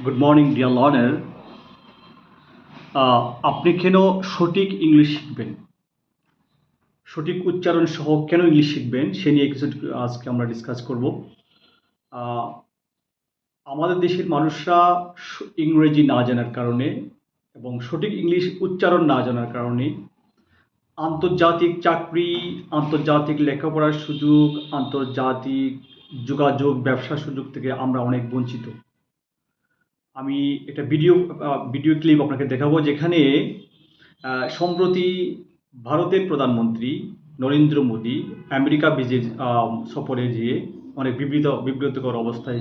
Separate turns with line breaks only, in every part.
Good morning deer learner. আপনি কেন সঠিক ইংলিশ শিখবেন, সঠিক উচ্চারণ সহ কেন ইংলিশ শিখবেন সে নিয়ে কিছু আজকে আমরা ডিসকাস করব। আমাদের দেশের মানুষরা ইংরেজি না জানার কারণে এবং সঠিক ইংলিশ উচ্চারণ না জানার কারণে আন্তর্জাতিক চাকরি, আন্তর্জাতিক লেখাপড়ার সুযোগ, আন্তর্জাতিক যোগাযোগ, ব্যবসার সুযোগ থেকে আমরা অনেক বঞ্চিত। আমি একটা ভিডিও ক্লিপ আপনাকে দেখাবো, যেখানে সম্প্রতি ভারতের প্রধানমন্ত্রী নরেন্দ্র মোদী আমেরিকা সফরে যেয়ে অনেক বিব্রতকর অবস্থায়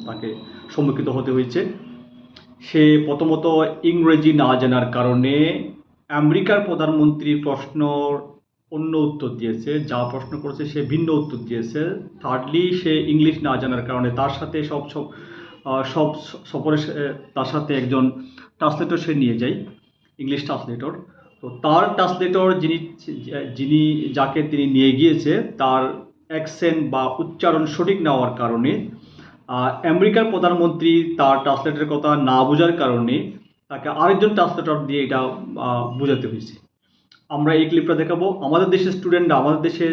তাকে সম্মুখীন হতে হয়েছে। সে প্রথমত ইংরেজি না জানার কারণে আমেরিকার প্রধানমন্ত্রীর প্রশ্নর অন্য উত্তর দিয়েছে, যা প্রশ্ন করেছে সে ভিন্ন উত্তর দিয়েছে। থার্ডলি, সে ইংলিশ না জানার কারণে তার সাথে সব সফরে তার সাথে একজন ট্রান্সলেটর সে নিয়ে যায়, ইংলিশ ট্রান্সলেটর। তো তার ট্রান্সলেটর যাকে তিনি নিয়ে গিয়েছে, তার অ্যাকসেন্ট বা উচ্চারণ সঠিক না হওয়ার কারণে আমেরিকার প্রধানমন্ত্রী তার ট্রান্সলেটরের কথা না বোঝার কারণে তাকে আরেকজন ট্রান্সলেটর দিয়ে এটা বোঝাতে হয়েছে। আমরা এই ক্লিপটা দেখাবো। আমাদের দেশের স্টুডেন্টরা, আমাদের দেশের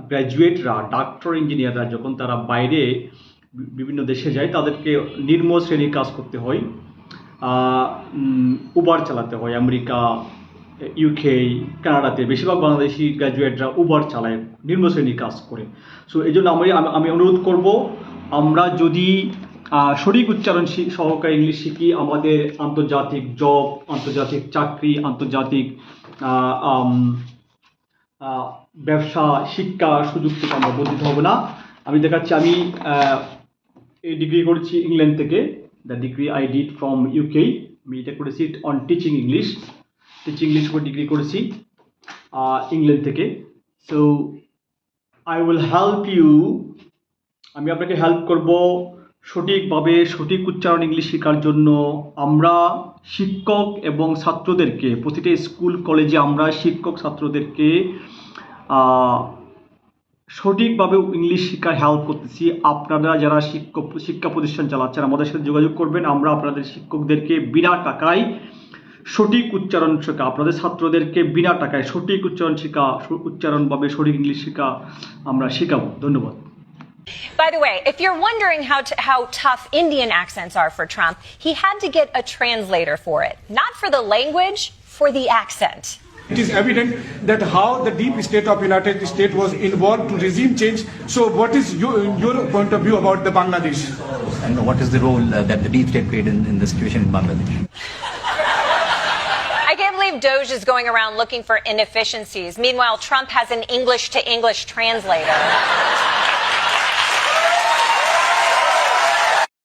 গ্র্যাজুয়েটরা, ডাক্তার, ইঞ্জিনিয়াররা যখন তারা বাইরে বিভিন্ন দেশে যায়, তাদেরকে নিম্ন শ্রেণীর কাজ করতে হয়, উবার চালাতে হয়। আমেরিকা, ইউকে, কানাডাতে বেশিরভাগ বাংলাদেশি গ্র্যাজুয়েটরা উবার চালায়, নিম্ন শ্রেণীর কাজ করে। সো এই জন্য আমি অনুরোধ করব, আমরা যদি সঠিক উচ্চারণ সহকারে ইংলিশ শিখি, আমাদের আন্তর্জাতিক জব, আন্তর্জাতিক চাকরি, আন্তর্জাতিক ব্যবসা, শিক্ষা সুযোগ থেকে আমরা বঞ্চিত হব না। আমি দেখাচ্ছি, আমি এই ডিগ্রি করেছি ইংল্যান্ড থেকে। The degree I did from UK. আমি এটা করেছি অন টিচিং ইংলিশ উপর ডিগ্রি করেছি ইংল্যান্ড থেকে। So I will help you, আমি আপনাকে হেল্প করব সঠিকভাবে সঠিক উচ্চারণ ইংলিশ শেখার জন্য। আমরা শিক্ষক এবং ছাত্রদেরকে, প্রতিটা স্কুল কলেজে আমরা শিক্ষক ছাত্রদেরকে সঠিকভাবে ইংলিশ শিক্ষার হেল্প করতেছি। আপনারা যারা শিক্ষা প্রতিষ্ঠান চালাচ্ছেন, আমাদের সাথে যোগাযোগ করবেন। আমরা আপনাদের শিক্ষকদেরকে বিনা টাকায় সঠিক উচ্চারণ শেখা, আপনাদের ছাত্রদেরকে বিনা টাকায় সঠিক উচ্চারণভাবে সঠিক ইংলিশ শেখা আমরা শেখাবো। ধন্যবাদ।
By the way, if you're wondering how tough Indian accents are for Trump, he had to get a translator for it. Not for the language, for the accent.
It is evident that how the deep state of United States was involved to regime change. So what is your point of view about the Bangladesh?
And what is the role that the deep state played in the situation in Bangladesh?
I can't believe Doge is going around looking for inefficiencies. Meanwhile, Trump has an English to English translator.